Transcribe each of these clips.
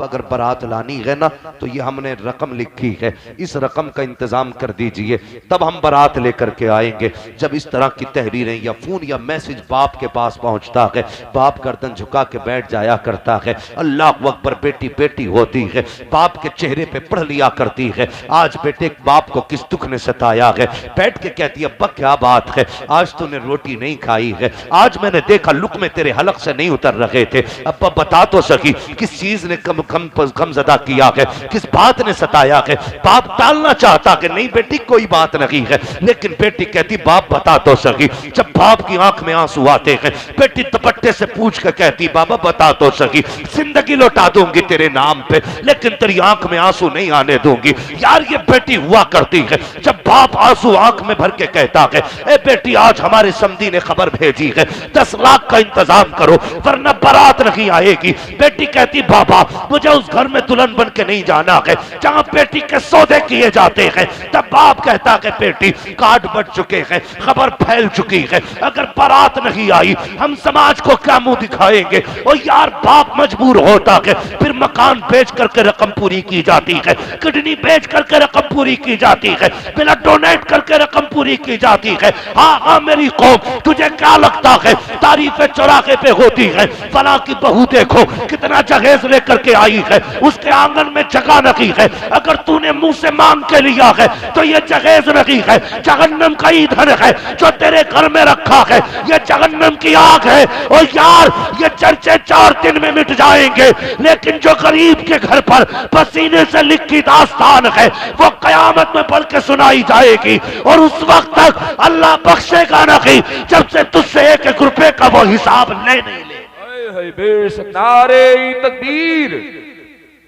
अगर बारात लानी है ना तो ये हमने रकम लिखी है, इस रकम का इंतजाम कर दीजिए, तब हम बारात लेकर के आएंगे। जब इस तरह की तहरीरें या फोन या मैसेज बाप के पास पहुंचता है, बाप गर्दन झुका के बैठ जाया करता है। अल्लाह अकबर, बेटी बेटी होती है, बाप के चेहरे पे पढ़ लिया करती है, आज बेटे बाप को किस दुख ने सताया है। बैठ के कहती है, अब्बा क्या बात है, आज तूने रोटी नहीं खाई है, आज मैंने देखा लुक़मे तेरे हलक से नहीं उतर रहे थे। अब्बा बता तो सकी किस चीज ने कम ज़दा किया है, किस बात ने सताया है। बाप टालना चाहता कि नहीं बेटी कोई बात नहीं है, लेकिन बेटी कहती बाप बता तो सकी। जब बाप की आंख में आंसू आते हैं, बेटी दुपट्टे से पूछ कर कहती बाबा बता तो सकी, जिंदगी लौटा दूंगी तेरे नाम पे, लेकिन तेरी आंख में आंसू नहीं आने दूंगी। यार ये बेटी हुआ करती है, जब बाप आंसू आंख में भर के कहता है, ए बेटी आज हमारे समधी ने खबर भेजी है, 10 लाख का इंतजाम करो वरना बारात नहीं आएगी। बेटी कहती बाबा मुझे उस घर में दुल्हन बन के नहीं जाना है जहां बेटी के सौदे किए जाते हैं। तब बाप कहता है बेटी कार्ड बट चुके हैं, खबर फैल चुकी है, अगर बारात नहीं आई हम समाज को क्या मुंह दिखाएंगे। और यार बाप मजबूर होता है, फिर मकान बेच करके रकम पूरी की जाती है, किडनी बेच करके रकम पूरी की जाती है, ब्लड डोनेट करके रकम पूरी की जाती है। हाँ हाँ मेरी कौम, तुझे क्या लगता है तारीफें चौराहे पे होती है, फला की बहू देखो कितना जहेज लेकर के आई है, उसके आंगन में जगह नहीं है, अगर तूने मुंह से मांग के लिया है तो ये जहेज नहीं है, जहन्नम का ईंधन है जो तेरे घर में रखा है, ये जहन्नम की आग है। और यार ये चर्चे 4 दिन में मिट जाएंगे, लेकिन जो गरीब के घर पर पसीने से लिखी दास्तान है वो कयामत में पढ़ के सुनाई जाएगी, और उस वक्त तक अल्लाह बख्शेगा नहीं जब से तुझसे 1-1 रुपए का वो हिसाब ले नहीं ले। बेशक नारे तकबीर,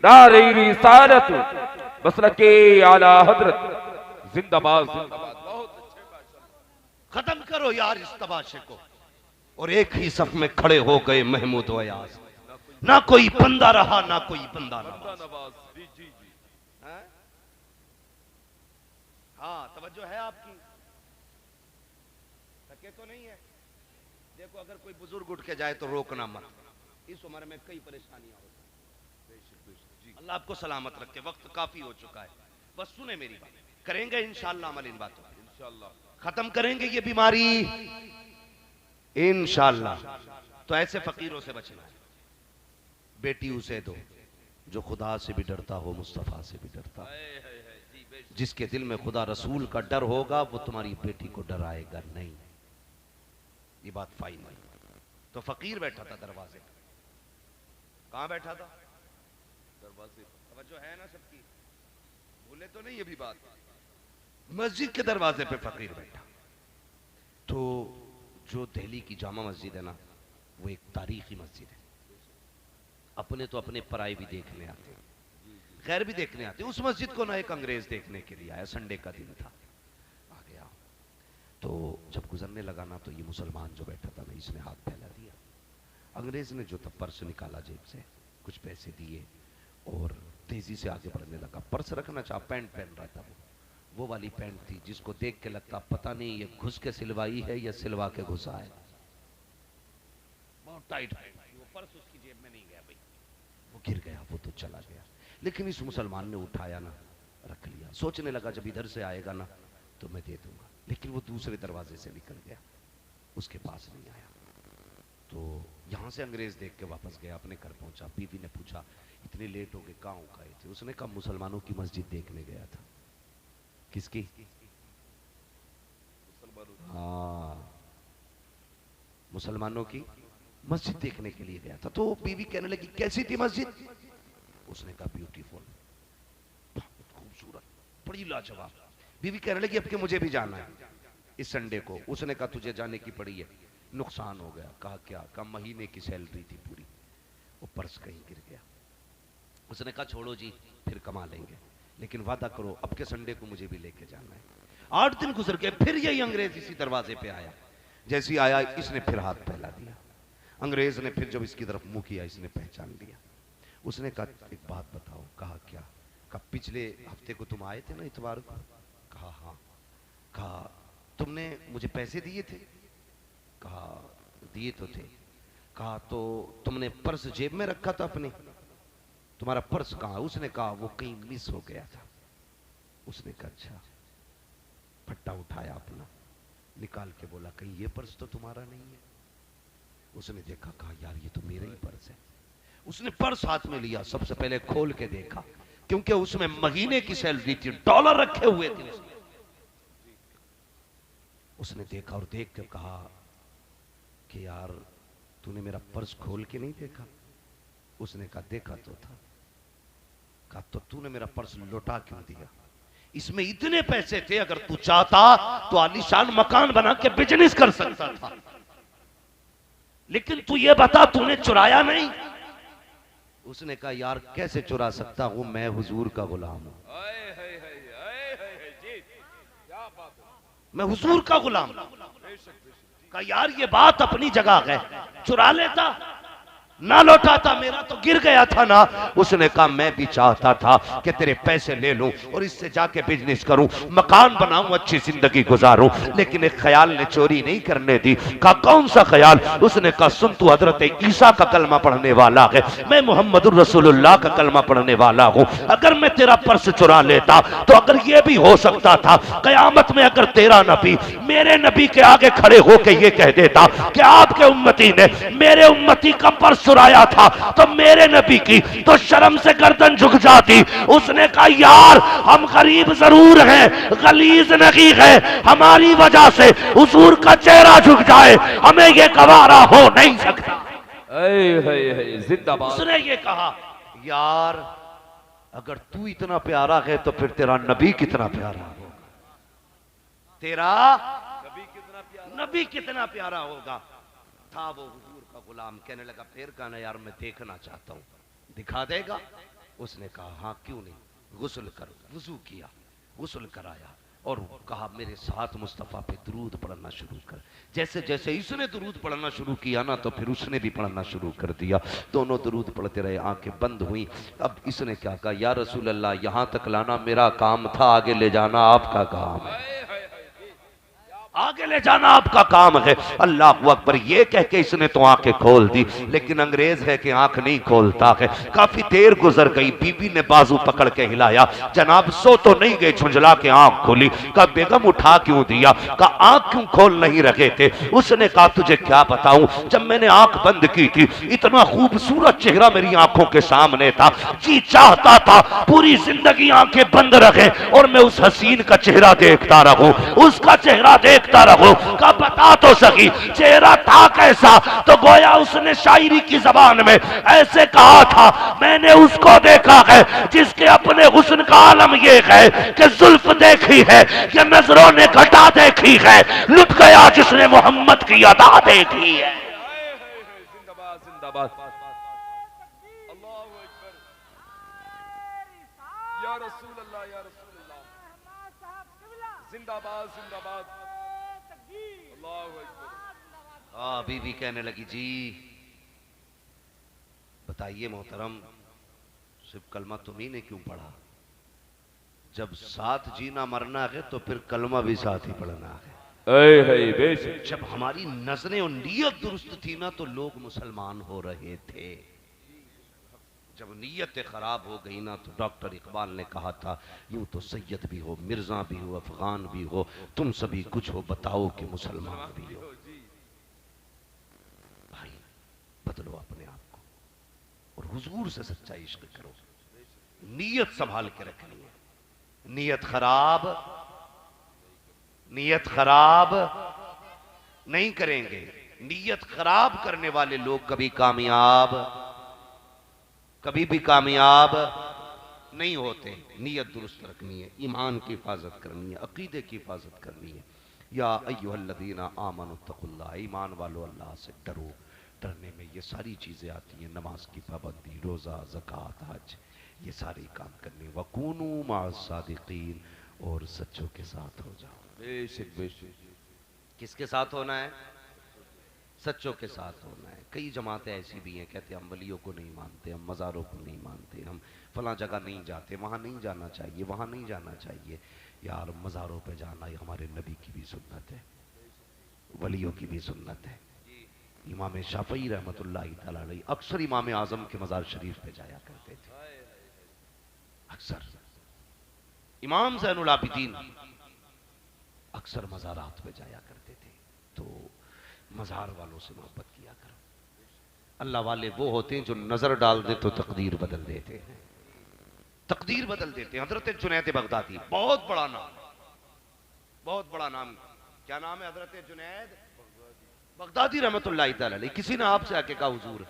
नारे रिसालत, मसलके आला हजरत जिंदाबाद जिंदाबाद। बहुत अच्छे। खत्म करो यार इस तमाशे को। और एक ही सफ में खड़े हो गए महमूद वयाज, ना कोई बंदा रहा ना कोई बंदा नवाज। हाँ तवज्जो है आपकी, थके तो नहीं है। देखो अगर कोई बुजुर्ग उठ के जाए तो रोकना मत, इस उम्र में कई परेशानियां होती। अल्लाह आपको सलामत रखे। वक्त काफी हो चुका है, बस सुने मेरी बात, करेंगे इंशाअल्लाह अमल इन बातों पर, इंशाअल्लाह खत्म करेंगे ये बीमारी इंशाअल्लाह। तो ऐसे फकीरों से बचना है। बेटी उसे दो जो खुदा से भी डरता हो, मुस्तफा से भी डरता हो। जिसके दिल में खुदा रसूल का डर होगा वो तुम्हारी बेटी को डराएगा नहीं। ये बात फाइनल। तो फकीर बैठा था दरवाजे पर। कहां बैठा था? दरवाजे पर। जो है ना सबकी, भूले तो नहीं ये भी बात। मस्जिद के दरवाजे पे फकीर बैठा। तो जो दिल्ली की जामा मस्जिद है ना, वो एक तारीखी मस्जिद है। अपने तो अपने पराए भी देखने आते, गैर भी देखने आते। उस मस्जिद को ना एक अंग्रेज देखने के लिए आया, संडे का दिन था, आ गया। तो जब गुजरने लगा ना, तो ये मुसलमान जो बैठा था ना, इसने हाथ फैला दिया। अंग्रेज ने जो था पर्स निकाला जेब से, कुछ पैसे दिए और तेजी से आगे बढ़ने लगा। पर्स रखना चाहा, पैंट पहन रहा था वो वाली पैंट थी जिसको देख के लगता पता नहीं ये घुस के सिलवाई है या सिलवा के घुसा है। बहुत टाइट पैंट, वो पर्स उसकी जेब में नहीं गया भाई, वो गिर गया, वो तो चला गया। लेकिन इस मुसलमान ने उठाया ना, रख लिया। सोचने लगा जब इधर से आएगा ना तो मैं दे दूंगा। लेकिन वो दूसरे दरवाजे से निकल गया, उसके पास नहीं आया। तो यहां से अंग्रेज देख के वापस गया, अपने घर पहुंचा। बीवी ने पूछा इतने लेट हो गए, कहाँ गए थे? उसने कहा मुसलमानों की मस्जिद देखने गया था। किसकी? हाँ, मुसलमानों की मस्जिद देखने के लिए गया था। तो बीवी कहने लगी कैसी थी मस्जिद? उसने कहा ब्यूटीफुल, खूबसूरत, बड़ी लाजवाब। बीवी कहने लगी अब के मुझे भी जाना है इस संडे को। उसने कहा तुझे जाने की पड़ी है, नुकसान हो गया। कहा क्या? कहा महीने की सैलरी थी पूरी, वो पर्स कहीं गिर गया। उसने कहा छोड़ो जी, फिर कमा लेंगे, लेकिन वादा करो अब के संडे को मुझे भी लेके जाना है। 8 दिन गुजर गए, फिर यही अंग्रेज इसी दरवाजे पे आया। जैसे ही आया इसने फिर हाथ फैला दिया। अंग्रेज ने फिर जब इसकी तरफ मुंह किया, इसने पहचान लिया। उसने कहा एक बात बताओ। कहा क्या? कहा पिछले हफ्ते को तुम आए थे ना इतवार को? कहा हाँ। कहा तुमने मुझे पैसे दिए थे? कहा दिए तो थे। कहा तो तुमने पर्स जेब में रखा था अपने? तुम्हारा पर्स कहाँ है? उसने कहा वो कहीं मिस हो गया था। उसने कहा अच्छा। फट्टा उठाया अपना, निकाल के बोला कहीं ये पर्स तो तुम्हारा नहीं है। उसने देखा, कहा यार ये तो मेरा ही पर्स है। उसने पर्स हाथ में लिया, सबसे पहले खोल के देखा, क्योंकि उसमें महीने की सैलरी थी, डॉलर रखे हुए थे उसमें। उसने देखा और देख कर कहा कि यार तूने मेरा पर्स खोल के नहीं देखा? उसने कहा देखा तो था। कहा तो तूने मेरा पर्स लौटा क्यों दिया? इसमें इतने पैसे थे, अगर तू चाहता तो आलीशान मकान बना के बिजनेस कर सकता था, लेकिन तू ये बता तूने चुराया नहीं। उसने कहा यार कैसे चुरा सकता हूं, मैं हुजूर का गुलाम हूं। मैं हुजूर का गुलाम। कहा यार ये बात अपनी जगह है, चुरा लेता ना लौटाता, मेरा तो गिर गया था ना। उसने कहा मैं भी चाहता था कि तेरे पैसे ले लूं और इससे जाके बिजनेस करूं, मकान बनाऊं, अच्छी जिंदगी गुजारूं, लेकिन एक ख्याल ने चोरी नहीं करने दी। कहा कौन सा ख्याल? उसने कहा सुन, तू हजरत ईसा का कलमा पढ़ने वाला है, मैं मोहम्मदुर रसूलुल्लाह का कलमा पढ़ने वाला हूं। अगर मैं तेरा पर्स चुरा लेता तो अगर ये भी हो सकता था कयामत में अगर तेरा नबी मेरे नबी के आगे खड़े होके ये कह देता कि आपके उम्मती ने मेरे उम्मती का पर्स चुराया था, तो मेरे नबी की तो शर्म से गर्दन झुक जाती। उसने कहा यार हम गरीब जरूर हैं, गलीज नहीं है, हमारी वजह से हुजूर का चेहरा झुक जाए हमें ये गवारा हो नहीं सकता। जिंदाबाद। उसने ये कहा यार अगर तू इतना प्यारा है तो फिर तेरा नबी कितना प्यारा होगा, तेरा नबी कितना प्यारा होगा। था वो हुजूर का गुलाम, कहने लगा फिर कहना यार मैं देखना चाहता हूं, दिखा देगा? उसने कहा हाँ क्यों नहीं, गुस्ल कर। वुजू किया, गुस्ल कराया और कहा मेरे साथ मुस्तफ़ा पे दुरूद पढ़ना शुरू कर। जैसे जैसे इसने दुरूद पढ़ना शुरू किया ना तो फिर उसने भी पढ़ना शुरू कर दिया। दोनों दुरूद पढ़ते रहे, आंखें बंद हुई। अब इसने क्या कहा, या रसूल अल्लाह यहां तक लाना मेरा काम था, आगे ले जाना आपका काम है, आगे ले जाना आपका काम है। अल्लाह अकबर, ये कह के इसने तो आंखें खोल दी, लेकिन अंग्रेज है कि आंख नहीं खोलता है। काफी देर गुजर गई, बीबी ने बाजू पकड़ के हिलाया, जनाब सो तो नहीं गए, झुंझला के आंख खोली। कहा बेगम उठा क्यों दिया? कहा आंख क्यों खोल नहीं रखे थे? उसने कहा तुझे क्या बताऊं, जब मैंने आंख बंद की थी इतना खूबसूरत चेहरा मेरी आंखों के सामने था, जी चाहता था पूरी जिंदगी आंखें बंद रखे और मैं उस हसीन का चेहरा देखता रहूं, उसका चेहरा देखता रहूं। का बता तो सकी चेहरा था कैसा? तो गोया उसने शायरी की जबान में ऐसे कहा था, मैंने उसको देखा है जिसके अपने हुस्न का आलम ये है कि जुल्फ देखी है कि नजरों ने घटा देखी है, लुट गया जिसने मोहम्मद की अदा देखी है। जिंदाबाद जिंदाबाद। अल्लाहू अकबर। या रसूल अल्लाह, या रसूल अल्लाह। जिंदाबाद जिंदाबाद। बीवी कहने लगी जी बताइए मोहतरम, सिर्फ कलमा तुम्ही ने क्यों पढ़ा? जब साथ जीना मरना है तो फिर कलमा भी साथ ही पढ़ना है। जब हमारी नजरें और नीयत दुरुस्त थी ना तो लोग मुसलमान हो रहे थे। जब नीयत खराब हो गई ना तो डॉक्टर इकबाल ने कहा था यूं तो सैयद भी हो, मिर्जा भी हो, अफगान भी हो, तुम सभी कुछ हो, बताओ कि मुसलमान भी हो। भाई बदलो अपने आप को और हुजूर से सच्चा इश्क करो, नीयत संभाल के रखनी है। नीयत खराब नहीं करेंगे। नीयत खराब करने वाले लोग कभी भी कामयाब नहीं होते। नीयत दुरुस्त रखनी है, ईमान की हिफाजत करनी है, अकीदे की हिफाजत करनी है। या अय्युहल्लज़ीना आमनुत्तकुल्लाह, ईमान वालों अल्लाह से डरो। डरने में ये सारी चीजें आती हैं, नमाज की पाबंदी, रोजा, ज़कात, हज, ये सारे काम करने। वकूनू माअस-सादिकीन, और सच्चों के साथ हो जाओ। बेशक बेशक। किसके साथ होना है? सच्चों के साथ होना है। कई जमातें ऐसी भी हैं कहते हम वलियों को नहीं मानते, हम मज़ारों को नहीं मानते, हम फला जगह नहीं जाते, वहाँ नहीं जाना चाहिए, वहाँ नहीं जाना चाहिए। यार मज़ारों पे जाना ये हमारे नबी की भी सुन्नत है, वलियों की भी सुन्नत है। इमाम शाफई रहमतुल्लाहि तआला अलैह अक्सर इमाम आज़म के मज़ार शरीफ पे जाया करते थे। अक्सर इमाम ज़ैनुल आबिदीन अक्सर मज़ारात पे जाया करते थे, तो मज़ार वालों से मोहब्बत किया करो। अल्लाह वाले वो होते हैं जो नजर डाल दे तो तकदीर बदल देते हैं, तकदीर बदल देते हैं। हजरत जुनैद बगदादी, बहुत बड़ा नाम, बहुत बड़ा नाम। क्या नाम है? हजरत जुनैद बगदादी रहमतुल्लाह तआला अलैह। किसी ने आपसे आके कहा हुजूर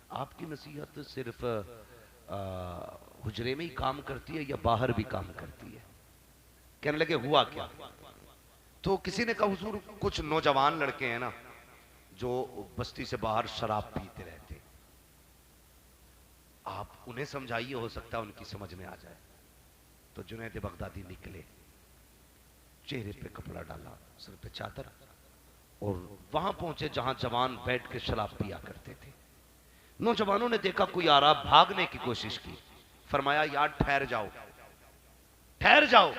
आपकी नसीहत सिर्फ हुजरे में ही काम करती है या बाहर भी काम करती है? कहने लगे हुआ क्या? तो किसी ने कहा हुजूर कुछ नौजवान लड़के हैं ना जो बस्ती से बाहर शराब पीते रहते, आप उन्हें समझाइए, हो सकता है उनकी समझ में आ जाए। तो जुनैद बगदादी निकले, चेहरे पे कपड़ा डाला, सर पे चादर, और वहां पहुंचे जहां जवान बैठ के शराब पिया करते थे। नौजवानों ने देखा कोई आ रहा, भागने की कोशिश की। फरमाया यार ठहर जाओ, ठहर जाओ,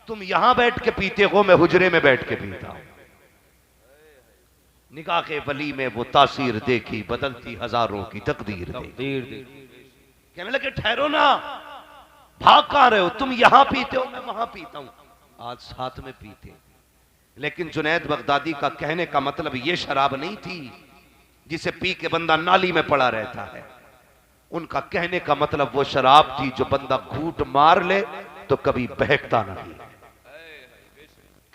तुम यहां बैठ के पीते हो, मैं हुजरे में बैठ के पीता हूं। निगाह के वली में वो तासीर देखी, बदलती हजारों की तकदीर देखी। कहने लगे ठहरो ना, भाग कहां रहे हो? तुम यहां पीते हो, मैं वहां पीता हूं। आज साथ में पीते। लेकिन जुनैद बगदादी का कहने का मतलब ये शराब नहीं थी जिसे पी के बंदा नाली में पड़ा रहता है। उनका कहने का मतलब वो शराब थी जो बंदा घूंट मार ले तो कभी बहकता नहीं,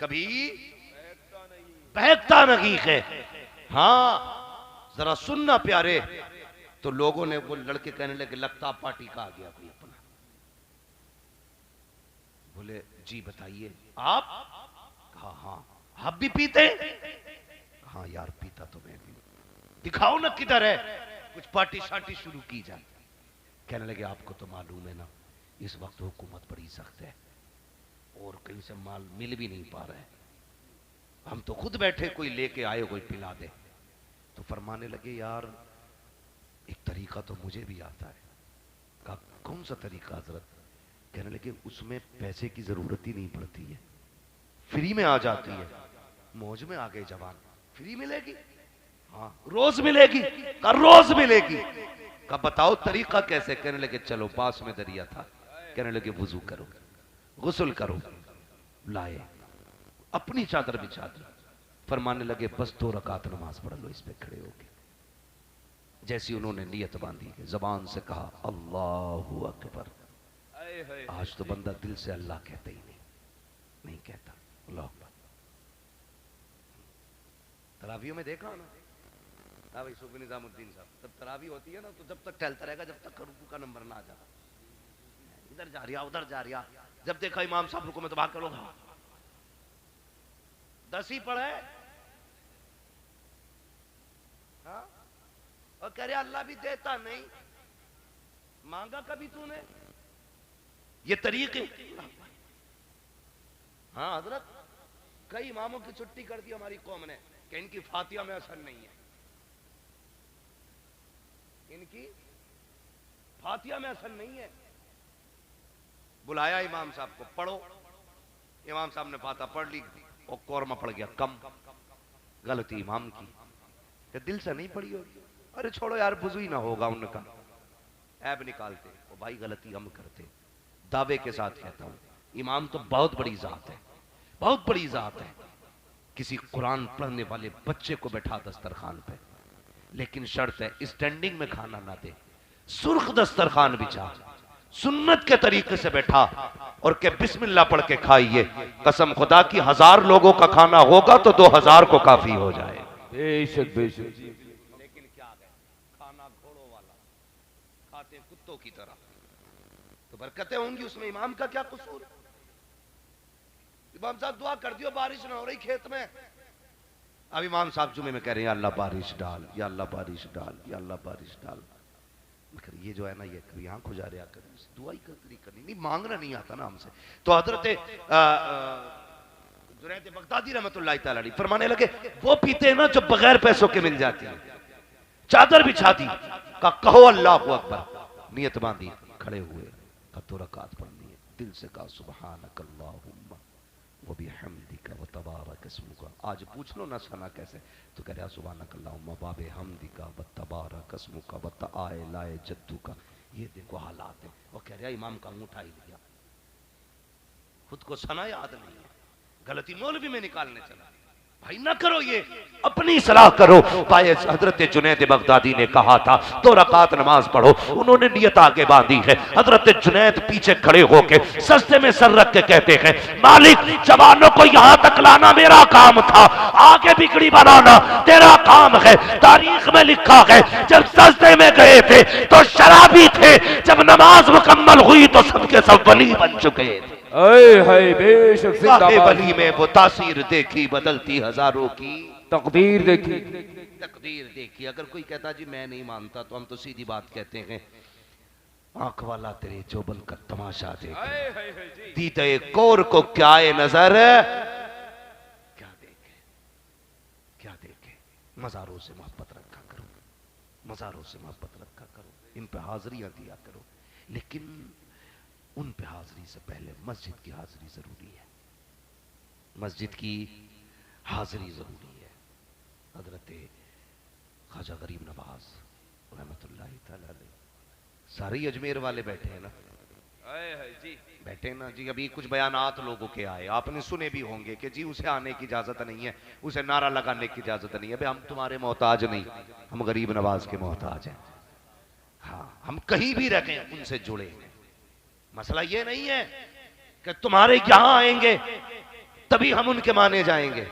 कभी बहकता नहीं है। हाँ जरा सुनना प्यारे। तो लोगों ने, वो लड़के कहने लगे लगता पार्टी का आ गया कोई अपना। बोले जी बताइए आप? कहा हाँ। आप भी पीते? हाँ यार पीता तो मैं भी। दिखाओ ना किधर है, कुछ पार्टी शार्टी शुरू की जाए। कहने लगे आपको तो मालूम है ना इस वक्त हुकूमत बड़ी सख्त है और कहीं से माल मिल भी नहीं पा रहा है, हम तो खुद बैठे, कोई लेके आए कोई पिला दे। तो फरमाने लगे यार एक तरीका तो मुझे भी आता है। कहा कौन सा तरीका हजरत? कहने लगे उसमें पैसे की जरूरत ही नहीं पड़ती है, फ्री में आ जाती है। मौज में आ गए जवान, फ्री मिलेगी? हाँ रोज मिलेगी। कहा रोज मिलेगी। कहा बताओ तरीका कैसे? कहने लगे चलो पास में दरिया था। कहने लगे वुजू करो, गुस्ल करो। लाए, अपनी चादर बिछा दी। फरमाने लगे बस 2 रकात नमाज पढ़ लो इस पे खड़े होके। जैसी उन्होंने नियत बांधी, जबान से कहा अल्लाहु अकबर। आज तो बंदा दिल से अल्लाह कहता ही नहीं कहता। अल्लाह अकबर। तरावियों में देखा ना, हाँ भाई सूफी निजामुद्दीन साहब, जब तरावी होती है ना तो जब तक टहलता रहेगा जब तक रुकू का नंबर ना आ जाता। इधर जा रिया उधर जा रिया, जब देखा इमाम साहब रुकू में तो भाग कर लोग 10 ही पढ़े। हाँ? और कह रहे अल्लाह भी देता नहीं, मांगा कभी तूने? ये तरीके। हाँ हजरत, कई इमामों की छुट्टी कर दी हमारी कौम ने कि इनकी फातिहा में असर नहीं है, इनकी फातिहा में असर नहीं है। बुलाया इमाम साहब को, पढ़ो। इमाम साहब ने फातिहा पढ़ ली और कौरमा पड़ गया कम। गलती इमाम की, कि दिल से नहीं पढ़ी होगी। अरे छोड़ो यार बुजू ही ना होगा उनका, ऐब निकालते। वो भाई गलती हम करते। दावे के साथ कहता हूं इमाम तो बहुत बड़ी जात है, बहुत बड़ी जात है। किसी कुरान पढ़ने वाले बच्चे को बैठा दस्तरखान पे, लेकिन शर्त है स्टैंडिंग में खाना ना दे, सुर्ख दस्तरखान बिछा, सुन्नत के तरीके से बैठा और के बिस्मिल्लाह पढ़ के खाइए। कसम खुदा की 1000 लोगों का खाना होगा तो 2000 को काफी हो जाए। बेशक बेशक। लेकिन क्या है, खाना घोड़ों वाला, खाते कुत्तों की तरह, तो बरकतें होंगी उसमें। इमाम का क्या कसूर? इमाम साहब दुआ कर दियो बारिश ना हो रही खेत में। अब इमाम साहब जुमे में कह रहे हैं या अल्लाह बारिश डाल, या अल्लाह बारिश डाल, या अल्लाह बारिश डाल। मगर ये जो है ना ये कभी आंख उजारिया कर, दुआ ही करनी नहीं, मांगना नहीं आता ना हमसे। तो हजरत जुनैद बगदादी रहमतुल्लाह तआला अलैह फरमाने लगे वो पीते हैं ना जो बगैर पैसों के मिल जाती है। चादर बिछा दी, का कहो अल्लाहु अकबर, नियत बांधी, खड़े हुए, का 2 रकात पढ़नी है। दिल से कहा सुबहानक अल्लाहुम्मा व बिहम्दिका व तबारक अस्मुका। आज पूछ लो ना सना कैसे, तो कह रहा सुबहानक अल्लाहुम्मा व बिहम्दिका व तबारक अस्मुका व तआला जद्दुका। ये देखो हालात है। वो कह रहा इमाम का अंगूठा ही लिया, खुद को सना याद नहीं है, गलती मौलवी में निकालने चला। भाई ना करो ये, अपनी सलाह करो। पाए हजरत जुनैद बगदादी ने कहा था 2 रकात नमाज पढ़ो, उन्होंने नियत आगे बांधी है। हजरत जुनैद पीछे खड़े होके सस्ते में सर रख के कहते हैं, मालिक जवानों को यहां तक लाना मेरा काम था, आगे बिगड़ी बनाना तेरा काम है। तारीख में लिखा है जब सस्ते में गए थे तो शराबी थे, जब नमाज मुकम्मल हुई तो सबके सब वली बन चुके थे। बेशक जिंदाबाद। वली में वो तासीर देखी बदलती हजारों की तकदीर देखी। तकदीर देखी। अगर कोई कहता जी मैं नहीं मानता तो हम तो सीधी बात कहते हैं, आंख वाला तेरे जोबन का तमाशा देखे, दीते कोर को क्या नजर, क्या देखे, क्या देखे। मजारों से मोहब्बत रखा करो, मजारों से मोहब्बत रखा करो, इन पे हाजिरियां दिया करो, लेकिन उन पे हाजिरी से पहले मस्जिद की हाजिरी जरूरी है, मस्जिद की हाजिरी जरूरी है। हजरत ख्वाजा गरीब नवाज रहमतुल्लाहि तआला अलैह, सारे अजमेर वाले बैठे हैं ना, जी बैठे ना जी। अभी कुछ बयानात लोगों के आए, आपने सुने भी होंगे कि जी उसे आने की इजाजत नहीं है, उसे नारा लगाने की इजाजत नहीं है। भाई हम तुम्हारे मोहताज नहीं, हम गरीब नवाज के मोहताज हैं। हाँ, हम कहीं भी रखें उनसे जुड़े हैं। मसला ये नहीं है कि तुम्हारे यहां आएंगे तभी हम उनके माने जाएंगे,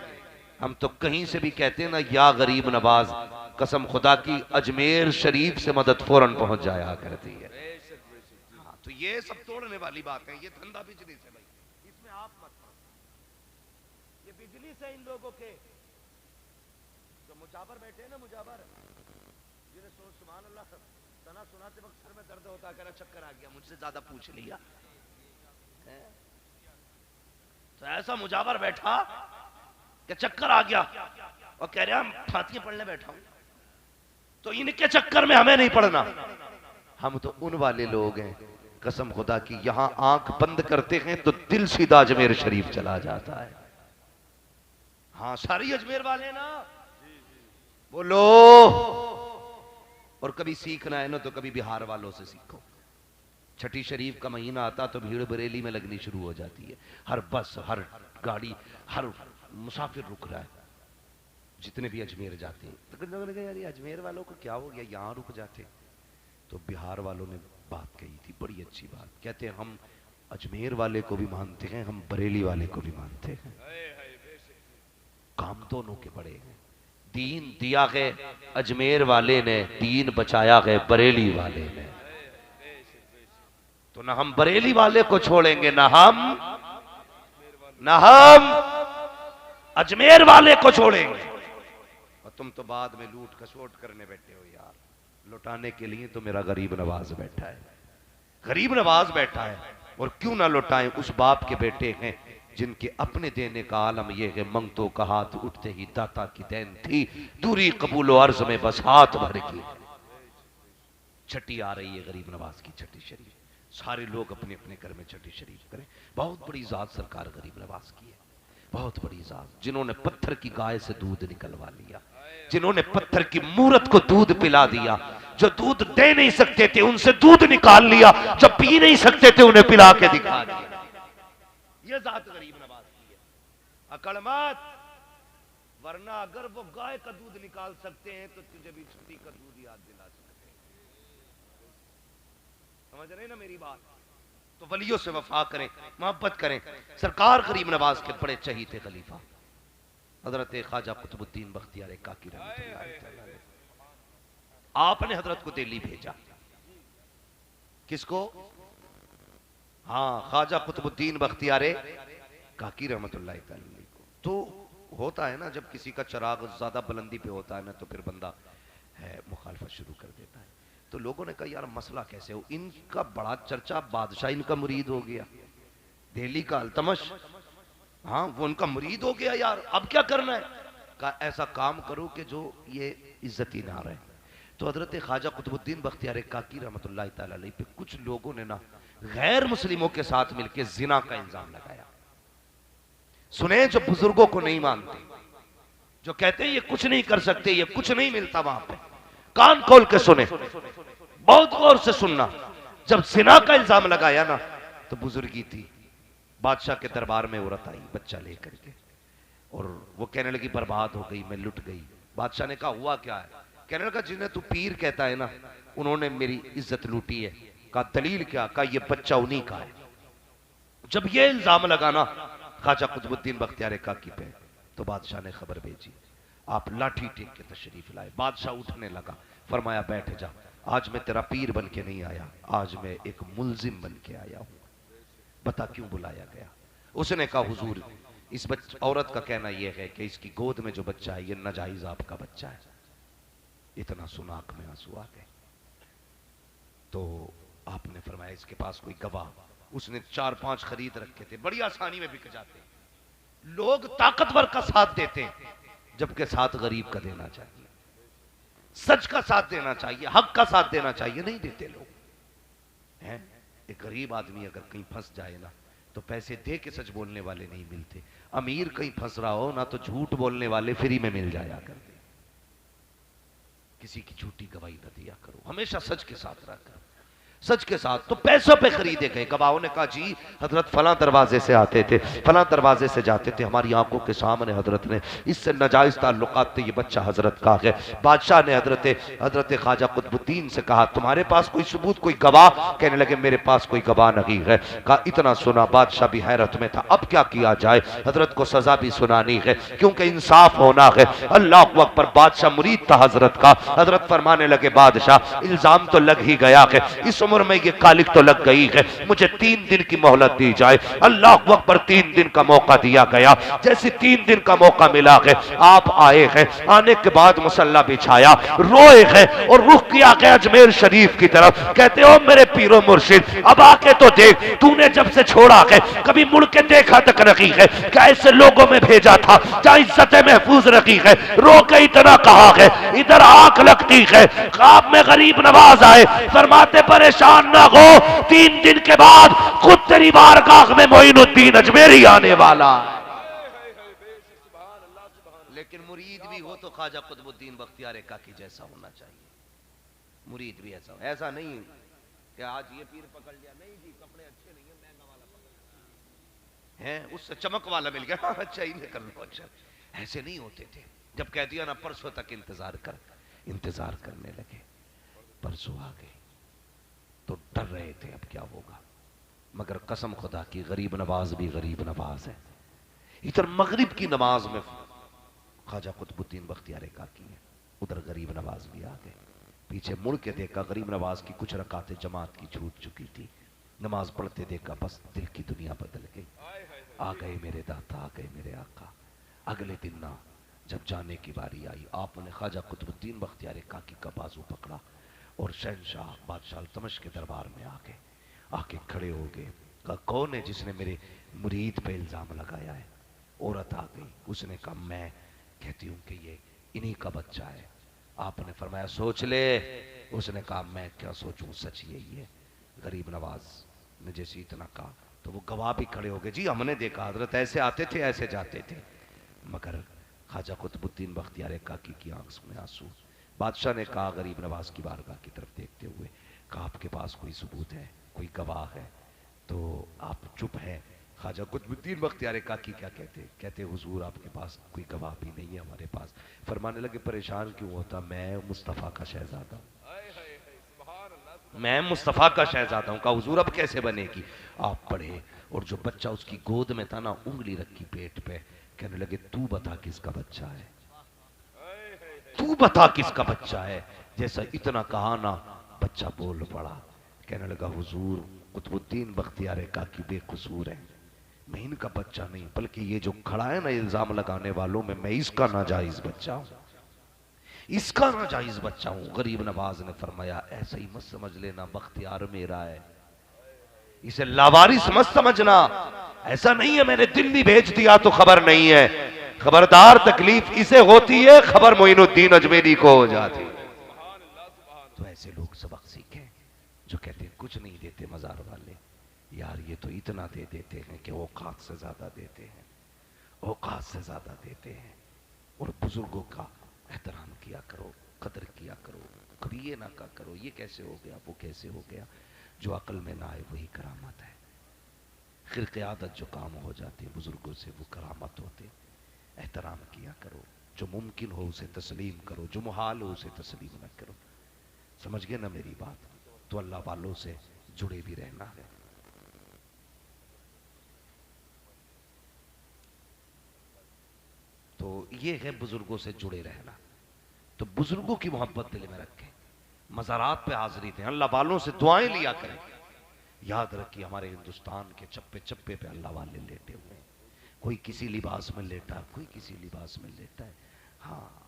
हम तो कहीं से भी कहते हैं ना, या गरीब नवाज, कसम खुदा की अजमेर शरीफ से मदद फौरन पहुंच जाया करती है। हाँ, तो ये सब तोड़ने वाली बात है, ये धंधा बिजली से भाई, इसमें आप मत पड़ो, ये बिजली से इन लोगों के जो मुजाबर बैठे हैं ना, मुजाबर जिन्हें सुभान अल्लाह तना सुनाते वक्त सर में दर्द होता, कह रहा चक्कर आ गया, मुझसे ज्यादा पूछ लिया है? तो ऐसा मुजावर बैठा कि चक्कर आ गया और कह रहा फातिया पढ़ने बैठा हूं, तो इनके चक्कर में हमें नहीं पढ़ना। हम तो उन वाले लोग हैं, कसम खुदा की, यहां आंख बंद करते हैं तो दिल सीधा अजमेर शरीफ चला जाता है। हाँ, सारी अजमेर वाले ना बोलो। और कभी सीखना है ना तो कभी बिहार वालों से सीखो। छठी शरीफ का महीना आता तो भीड़ बरेली में लगनी शुरू हो जाती है, हर बस, हर गाड़ी, हर मुसाफिर रुक रहा है, जितने भी अजमेर जाते हैं। तो लोगों ने कहा यार अजमेर वालों को क्या हो गया, यहाँ रुक जाते। तो बिहार वालों ने बात कही थी, बड़ी अच्छी बात, कहते हैं हम अजमेर वाले को भी मानते हैं, हम बरेली वाले को भी मानते हैं, काम दोनों के बड़े हैं। दीन दिया गए अजमेर वाले ने, दीन बचाया गए बरेली वाले ने। तो ना हम बरेली वाले को छोड़ेंगे, ना हम अजमेर वाले को छोड़ेंगे। और तुम तो बाद में लूट खसोट करने बैठे हो यार, लुटाने के लिए तो मेरा गरीब नवाज बैठा है, गरीब नवाज बैठा है। और क्यों ना लुटाएं, उस बाप के बेटे हैं जिनके अपने देने का आलम यह है, मंगतों का हाथ उठते ही दाता की देन थी, दूरी कबूलो अर्ज में बस हाथ भर की। छठी आ रही है गरीब नवाज की छठी शरीफ, सारे लोग अपने अपने घर में छठी शरीफ करें। बहुत बड़ी जात सरकार गरीब नवाज की है, बहुत बड़ी जात, जिन्होंने पत्थर की गाय से दूध निकलवा लिया, जिन्होंने पत्थर की मूरत को दूध पिला दिया, जो दूध दे नहीं सकते थे उनसे दूध निकाल लिया, जो पी नहीं सकते थे उन्हें पिला के दिखा दिया। ये जात गरीब नवाज की है। अकड़ मत, वरना अगर वो गाय का दूध निकाल सकते हैं तो तुझे भी छठी का दूध याद दिला सकते हैं। समझ रहे ना मेरी बात? तो वलियों से वफा करें, मोहब्बत करें। सरकार गरीब नवाज के बड़े चहीते खलीफा हजरत ख्वाजा कुतुबुद्दीन बख्तियार काकी रहमतुल्लाह अलैह, आपने हजरत को दिल्ली भेजा। किसको? हाँ, ख्वाजा कुतुबुद्दीन बख्तियार काकी रहमतुल्लाह अलैह को। तो होता है ना, जब किसी का चिराग ज्यादा बुलंदी पे होता है ना तो फिर बंदा है मुखालफत शुरू कर देता है। तो लोगों ने कहा यार मसला कैसे हो, इनका बड़ा चर्चा, बादशाह इनका मुरीद हो गया, दिल्ली का अल्तमश, हाँ वो उनका मुरीद हो गया यार, अब क्या करना है? कहा ऐसा काम करो कि जो ये इज्जती ना रहे। तो हजरत ख्वाजा कुतुबुद्दीन बख्तियार काकी रहमतुल्लाह तआला अलैह पे कुछ लोगों ने ना गैर मुस्लिमों के साथ मिलकर जिना का इल्जाम लगाया। सुने, जो बुजुर्गों को नहीं मानते, जो कहते हैं ये कुछ नहीं कर सकते, ये कुछ नहीं मिलता वहां पे, कान खोल के सुने, बहुत गौर से सुनना। जब जिना का इल्जाम लगाया ना तो बुजुर्गी थी, बादशाह के दरबार में औरत आई बच्चा लेकर के, और वो कहने लगी बर्बाद हो गई, मैं लुट गई। बादशाह ने कहा हुआ क्या है? कहने लगा जिन्हें तू पीर कहता है ना, उन्होंने मेरी इज्जत लूटी है। कहा दलील क्या? कहा ये बच्चा उन्हीं का है। जब ये इल्जाम लगाना ख्वाजा कुतुबुद्दीन बख्तियार काकी पे, तो बादशाह ने खबर भेजी, आप लाठी टेक के तशरीफ लाए। बादशाह उठने लगा, फरमाया बैठ जा, आज मैं तेरा पीर बन के नहीं आया, आज मैं एक मुल्जिम बन के आया हूं। बता क्यों बुलाया गया? उसने कहा हुजूर, इस औरत का कहना यह है कि इसकी गोद में जो बच्चा है ये नाजायज आपका बच्चा है। इतना सुना आंख में आंसू आ गए। तो आपने फरमाया इसके पास कोई गवाह? उसने 4-5 खरीद रखे थे, बड़ी आसानी में बिक जाते। लोग ताकतवर का साथ देते हैं, जबकि साथ गरीब का देना चाहिए, सच का साथ देना चाहिए, हक का साथ देना चाहिए, नहीं देते लोग हैं। एक गरीब आदमी अगर कहीं फंस जाए ना तो पैसे दे के सच बोलने वाले नहीं मिलते। अमीर कहीं फंस रहा हो ना तो झूठ बोलने वाले फ्री में मिल जाया करते। किसी की झूठी गवाही न दिया करो, हमेशा सच के साथ रहा करो, सच के साथ। तो पैसों पे खरीदे गए। गवाहों ने कहा जी हजरत फलां दरवाजे से आते थे, फलां दरवाजे से जाते थे, हमारी आंखों के सामने हजरत ने इससे नाजायज ताल्लुकात थे, ये बच्चा हजरत का है। बादशाह ने हजरत ख्वाजा कुतुबुद्दीन से कहा तुम्हारे पास कोई सबूत, कोई गवाह? कहने लगे मेरे पास कोई गवाह नहीं है। कहा इतना सुना, बादशाह भी हैरत में था, अब क्या किया जाए? हजरत को सजा भी सुनानी है क्योंकि इंसाफ होना है। अल्लाह अकबर, बादशाह मुरीद था हजरत का। हजरत फरमाने लगे बादशाह इल्जाम तो लग ही गया है, इस उम्र में ये कालिक तो लग गई है, मुझे 3 दिन की मोहलत दी जाए। अल्लाह अकबर, 3 दिन का मौका दिया गया। जैसे 3 दिन का मौका मिला है, आप आए हैं, आने के बाद मुसल्ला बिछाया, रोए हैं और रुख किया गया अजमेर शरीफ की तरफ। कहते हो मेरे पीरो मुर्शिद अब आके तो देख, तूने जब से छोड़ा है कभी मुड़ के देखा तक रखी है? क्या ऐसे लोगों में भेजा था जहां इज्जतें महफूज रखी है? रो के इतना कहा है, इधर आंख लगती है। ख्वाब में गरीब नवाज आए, फरमाते परेशान ना हो, 3 दिन के बाद खुद तेरी बारगाह में मोइनुद्दीन अजमेरी आने वाला। लेकिन मुरीद भी हो तो ख्वाजा कुतुबुद्दीन बख्तियार काकी जैसा होना चाहिए। मुरीद भी ऐसा नहीं कि आज ये पीर पकड़ लिया, नहीं जी कपड़े अच्छे नहीं है, महंगा वाला पकड़ है, उससे चमक वाला मिल गया, अच्छा इन्हें कर लो। अच्छा ऐसे नहीं होते थे। जब कह दिया ना परसों तक इंतजार कर, इंतजार करने लगे। परसों आ गए तो डर रहे थे अब क्या होगा, मगर कसम खुदा की गरीब नवाज भी गरीब नवाज है। इधर मगरिब की नमाज में ख्वाजा कुतुबुद्दीन बख्तियार काकी है, उधर गरीब नवाज भी आ गए। पीछे मुड़ के देखा, गरीब नवाज की कुछ रकातें जमात की छूट चुकी थी। नमाज पढ़ते देखा, बस दिल की दुनिया बदल गई। आ गए मेरे दाता, आ गए मेरे आका। अगले दिन ना जब जाने की बारी आई, आपने ख्वाजा कुतुबुद्दीन बख्तियार काकी का बाजू पकड़ा और शहनशाह बादशाह तमश के दरबार में आके खड़े हो गए। कहा कौन है जिसने मेरे मुरीद पे इल्जाम लगाया है? औरत आ गई, उसने कहा मैं कहती हूँ कि ये इन्हीं का बच्चा है। आपने फरमाया सोच ले। उसने कहा मैं क्या सोचूं, सच यही है। गरीब नवाज ने जैसे इतना कहा तो वो गवाह भी खड़े हो गए, जी हमने देखा हजरत ऐसे आते थे ऐसे जाते थे। मगर ख्वाजा कुतुबुद्दीन बख्तियार काकी की आंख में आंसू। बादशाह ने कहा गरीब नवाज की बारगाह की तरफ देखते हुए, कहा आपके पास कोई सबूत है, कोई गवाह है? तो आप चुप हैं। ख्वाजा कुतुबुद्दीन बख्तियार काकी क्या कहते हुजूर आपके पास कोई गवाह भी नहीं है हमारे पास। फरमाने लगे परेशान क्यों होता, मैं मुस्तफ़ा का शहजादा हूँ, मैं मुस्तफ़ा का शहजादा हूँ। कहा हुजूर अब कैसे बनेगी? आप पढ़े और जो बच्चा उसकी गोद में था ना, उंगली रखी पेट पे, कहने लगे तू बता किसका बच्चा है, तू बता किसका बच्चा है। जैसा इतना कहा ना, बच्चा बोल पड़ा, कहने लगा हुजूर कुतुबुद्दीन बख्तियार काकी बेकसूर है, मैं इनका बच्चा नहीं, बल्कि ये जो खड़ा है ना इल्जाम लगाने वालों में, मैं इसका नाजायज बच्चा हूं, इसका नाजायज बच्चा हूं। गरीब नवाज ने फरमाया ऐसा ही मत समझ लेना, बख्तियार मेरा है, इसे लावारिस मत समझना। ऐसा नहीं है मैंने दिल्ली भेज दिया तो खबर नहीं है, खबरदार तकलीफ इसे होती है, खबर मोइनुद्दीन अजमेरी को हो जाती। तो ऐसे लोग सबक सीखें जो कहते हैं कुछ नहीं देते मजार वाले, यार ये तो इतना दे देते हैं कि औकात से ज्यादा देते हैं, औकात से ज्यादा देते हैं। और बुजुर्गों का एहतराम किया करो, कदर किया करो, कभी ये ना करो ये कैसे हो गया वो कैसे हो गया। जो अकल में ना आए वही करामत है। खिरक़े आदत जो काम हो जाते हैं बुजुर्गों से वो करामत होते। एहतराम किया करो, जो मुमकिन हो उसे तस्लीम करो, जो मुहाल हो उसे तस्लीम न करो। समझ गए ना मेरी बात? तो अल्लाह वालों से जुड़े भी रहना है। तो ये है बुजुर्गों से जुड़े रहना। तो बुजुर्गों की मोहब्बत दिल में रखें। मज़ारात पे हाजिरी दें, अल्लाह वालों से दुआएं लिया करें। याद रखिए हमारे हिंदुस्तान के चप्पे चप्पे पे अल्लाह वाले लेटे हुए हैं। कोई किसी लिबास में लेटा, कोई किसी लिबास में लेटा है। हाँ,